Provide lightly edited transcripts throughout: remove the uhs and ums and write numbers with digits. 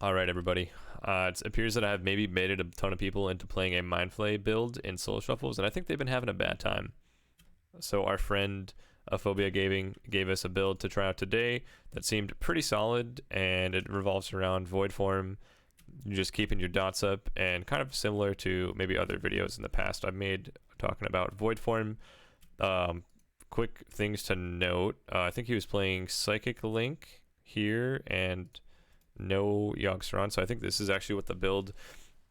All right, everybody. It appears that I have maybe baited a ton of people into playing a Mindflay build in solo shuffles, and I think they've been having a bad time. So our friend Aphobia gave us a build to try out today that seemed pretty solid, and it revolves around Void Form, just keeping your dots up, and kind of similar to maybe other videos in the past I've made talking about Void Form. Quick things to note: I think he was playing Psychic Link here and no Yogg-Saron, so I think this is actually what the build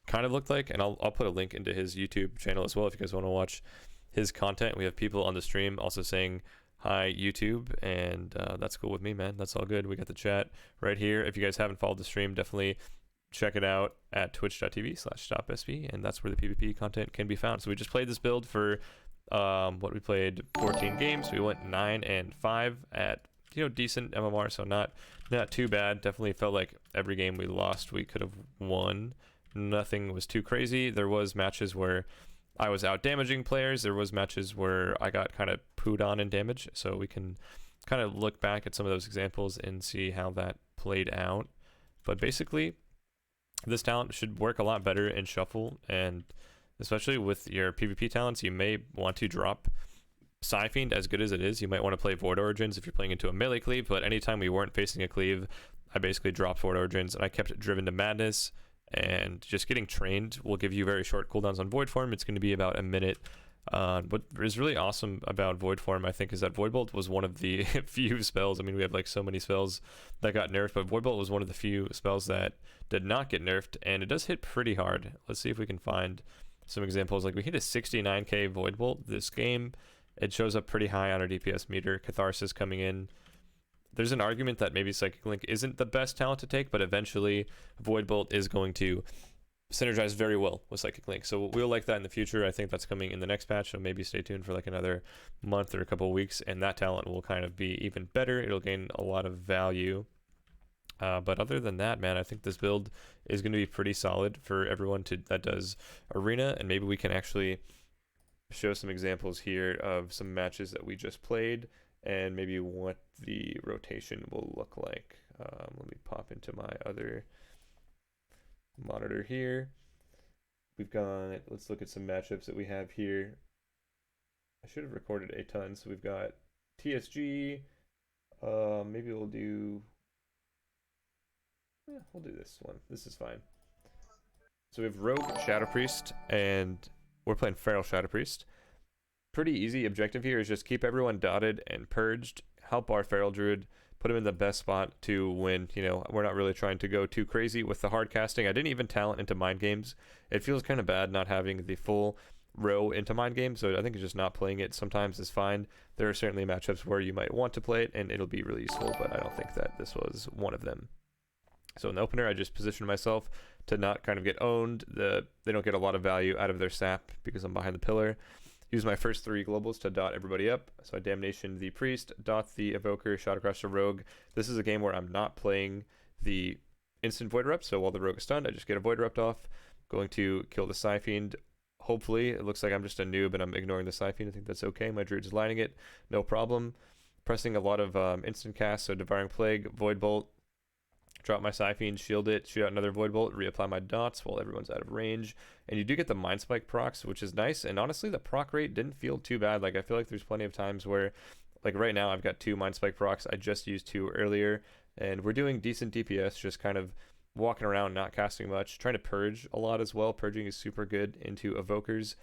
kind of looked like, and I'll put a link into his YouTube channel as well if you guys want to watch his content. We have people on the stream also saying hi YouTube, and that's cool with me, man. That's all good. We got the chat right here. If you guys haven't followed the stream, definitely check it out at twitch.tv/stopsb, and that's where the PvP content can be found. So we just played this build for what we played 14 games. We went 9-5 at decent MMR, so not too bad. Definitely felt like every game we lost we could have won. Nothing was too crazy. There was matches where I was out damaging players. There was matches where I got kind of pooed on in damage, so we can kind of look back at some of those examples and see how that played out. But basically, this talent should work a lot better in Shuffle, and especially with your PvP talents, you may want to drop Psyfiend. As good as it is, you might want to play Void Origins if you're playing into a melee cleave, but anytime we weren't facing a cleave, I basically dropped Void Origins, and I kept Driven to Madness, and just getting trained will give you very short cooldowns on Void Form. It's going to be about a minute. What is really awesome about Void Form, I think, is that Void Bolt was one of the few spells. I mean, we have like so many spells that got nerfed, but Void Bolt was one of the few spells that did not get nerfed, and it does hit pretty hard. Let's see if we can find some examples. Like, we hit a 69k Void Bolt this game. It shows up pretty high on our DPS meter. Catharsis coming in. There's an argument that maybe Psychic Link isn't the best talent to take, but eventually Void Bolt is going to synergize very well with Psychic Link. So we'll like that in the future. I think that's coming in the next patch, so maybe stay tuned for like another month or a couple of weeks, and that talent will kind of be even better. It'll gain a lot of value. But other than that, man, I think this build is going to be pretty solid for everyone that does Arena, and maybe we can actually show some examples here of some matches that we just played and maybe what the rotation will look like. Let me pop into my other monitor here. We've got, let's look at some matchups that we have here. I should have recorded a ton. So we've got TSG. Maybe we'll do this one. This is fine. So we have Rogue Shadow Priest, and we're playing Feral Shadow Priest. Pretty easy objective here is just keep everyone dotted and purged, help our Feral Druid, put him in the best spot to win. We're not really trying to go too crazy with the hard casting. I didn't even talent into Mind Games. It feels kind of bad not having the full row into Mind Games, so I think just not playing it sometimes is fine. There are certainly matchups where you might want to play it, and it'll be really useful, but I don't think that this was one of them. So in the opener, I just positioned myself to not kind of get owned. They don't get a lot of value out of their sap because I'm behind the pillar. Use my first 3 globals to dot everybody up. So I Damnation the Priest, dot the Evoker, shot across the Rogue. This is a game where I'm not playing the instant Void Erupt, so while the Rogue is stunned, I just get a Void Erupt off. Going to kill the Psyfiend. Hopefully, it looks like I'm just a noob and I'm ignoring the Psyfiend. I think that's okay. My Druid's lining it, no problem. Pressing a lot of instant casts, so Devouring Plague, Void Bolt. Drop my Psyfiend, shield it, shoot out another Void Bolt, reapply my dots while everyone's out of range. And you do get the Mind Spike procs, which is nice. And honestly, the proc rate didn't feel too bad. Like, I feel like there's plenty of times where, like right now, I've got 2 Mind Spike procs. I just used 2 earlier. And we're doing decent DPS, just kind of walking around, not casting much. Trying to purge a lot as well. Purging is super good into Evokers.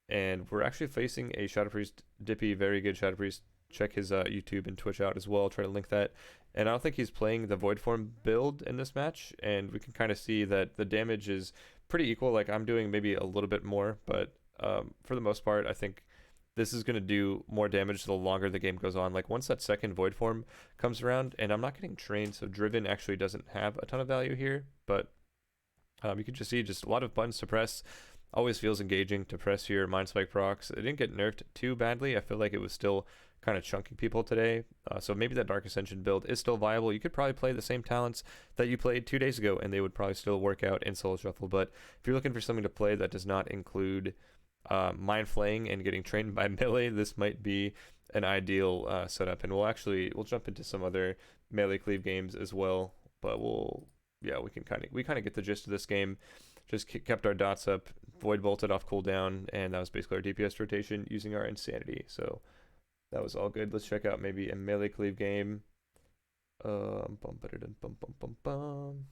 And we're actually facing a Shadow Priest Dippy, very good Shadow Priest. Check his YouTube and Twitch out as well. Try to link that. And I don't think he's playing the Void Form build in this match. And we can kind of see that the damage is pretty equal. Like, I'm doing maybe a little bit more, but for the most part, I think this is going to do more damage the longer the game goes on. Like, once that second Void Form comes around, and I'm not getting trained, so Driven actually doesn't have a ton of value here. But you can just see just a lot of buttons to press. Always feels engaging to press your Mind Spike procs. It didn't get nerfed too badly. I feel like it was still kind of chunking people today. So maybe that Dark Ascension build is still viable. You could probably play the same talents that you played 2 days ago, and they would probably still work out in Solo Shuffle. But if you're looking for something to play that does not include Mind Flaying and getting trained by melee, this might be an ideal setup. And we'll jump into some other melee cleave games as well. But we'll yeah, we kind of get the gist of this game. Just kept our dots up, void bolted off cooldown, and that was basically our DPS rotation using our insanity. So that was all good. Let's check out maybe a melee cleave game. Bum, bum, bum, bum, bum.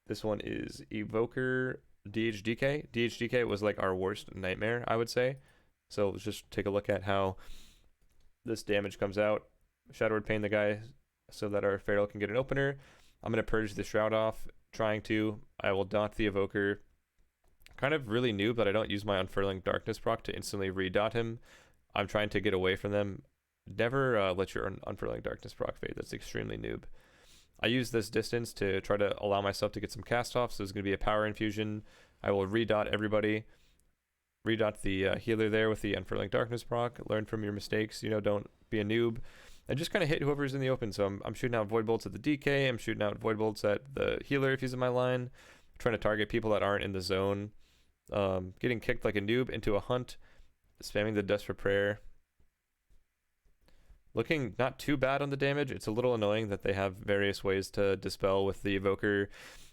This one is Evoker DHDK. DHDK was like our worst nightmare, I would say. So let's just take a look at how this damage comes out. Shadow Word Pain the guy so that our Feral can get an opener. I'm going to purge the Shroud off, trying to. I will dot the Evoker. Kind of really noob that I don't use my Unfurling Darkness proc to instantly re-dot him. I'm trying to get away from them. Never let your Unfurling Darkness proc fade. That's extremely noob. I use this distance to try to allow myself to get some cast off. So there's going to be a power infusion. I will re-dot everybody. Re-dot the healer there with the Unfurling Darkness proc. Learn from your mistakes. You know, don't be a noob. And just kind of hit whoever's in the open. So I'm shooting out Void Bolts at the DK. I'm shooting out Void Bolts at the healer if he's in my line. I'm trying to target people that aren't in the zone. Getting kicked like a noob into a hunt. Spamming the Desperate Prayer. Looking not too bad on the damage. It's a little annoying that they have various ways to dispel with the Evoker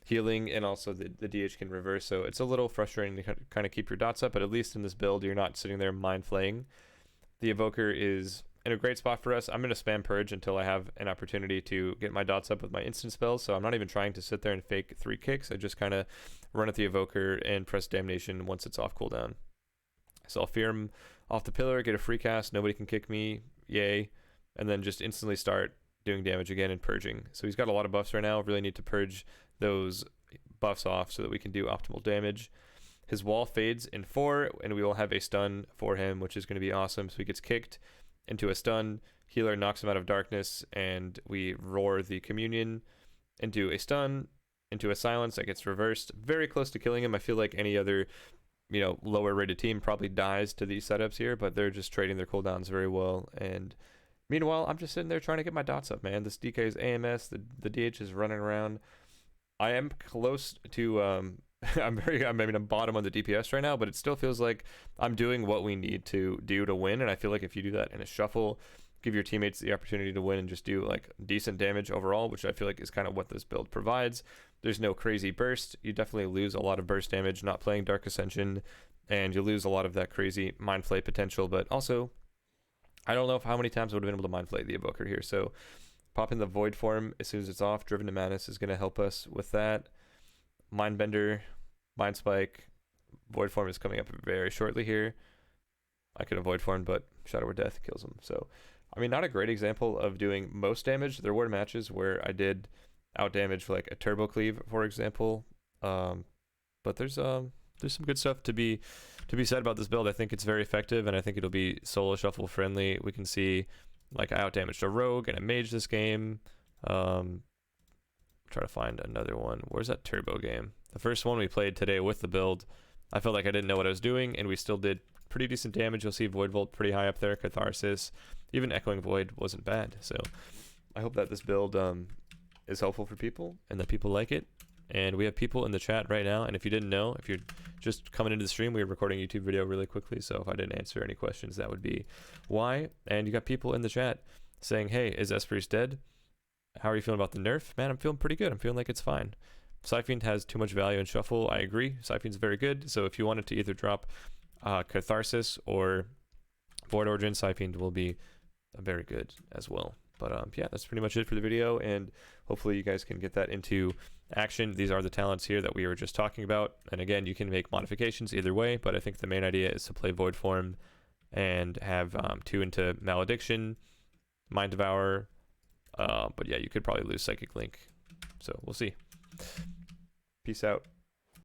healing, and also the DH can reverse. So it's a little frustrating to kind of keep your dots up, but at least in this build, you're not sitting there mind flaying. The Evoker is in a great spot for us. I'm going to spam Purge until I have an opportunity to get my dots up with my instant spells. So I'm not even trying to sit there and fake 3 kicks. I just kind of run at the Evoker and press Damnation once it's off cooldown. So I'll fear him off the pillar, get a free cast. Nobody can kick me. Yay. And then just instantly start doing damage again and purging. So he's got a lot of buffs right now. Really need to purge those buffs off so that we can do optimal damage. His wall fades in 4, and we will have a stun for him, which is going to be awesome. So he gets kicked into a stun. Healer knocks him out of darkness, and we roar the communion into a stun, into a silence that gets reversed. Very close to killing him. I feel like any other, you know, lower rated team probably dies to these setups here, but they're just trading their cooldowns very well. And meanwhile, I'm just sitting there trying to get my dots up, man. This DK is AMS. The DH is running around. I am close to I'm bottom on the DPS right now, but it still feels like I'm doing what we need to do to win. And I feel like if you do that in a shuffle, give your teammates the opportunity to win and just do like decent damage overall, which I feel like is kind of what this build provides. There's no crazy burst. You definitely lose a lot of burst damage not playing Dark Ascension, and you lose a lot of that crazy Mind Flay potential. But also, I don't know how many times I would have been able to Mind Flay the Evoker here. So popping the Void form as soon as it's off, Driven to Madness is going to help us with that. Mindbender, Mind Spike, Void form is coming up very shortly here. I could avoid form, but Shadow Word Death kills him. So, I mean, not a great example of doing most damage. There were matches where I did out damage like a Turbo Cleave, for example. But there's some good stuff to be said about this build. I think it's very effective, and I think it'll be solo shuffle friendly. We can see like I out damaged a rogue and a mage this game. Try to find another one. Where's that Turbo game? The first one we played today with the build, I felt like I didn't know what I was doing, and we still did pretty decent damage. You'll see Void Volt pretty high up there, Catharsis, even Echoing Void wasn't bad. So I hope that this build is helpful for people and that people like it. And we have people in the chat right now, and if you didn't know, if you're just coming into the stream, we were recording a YouTube video really quickly, so if I didn't answer any questions, that would be why. And you got people in the chat saying, hey, is Spriest dead? How are you feeling about the nerf? Man, I'm feeling pretty good. I'm feeling like it's fine. Siphon has too much value in shuffle. I agree. Siphon's very good. So if you wanted to either drop Catharsis or Void Origin, Siphon will be very good as well. But yeah, that's pretty much it for the video, and hopefully you guys can get that into action. These are the talents here that we were just talking about. And again, you can make modifications either way, but I think the main idea is to play Void Form and have 2 into Malediction, Mind Devour. But yeah, you could probably lose Psychic Link. So we'll see. Peace out.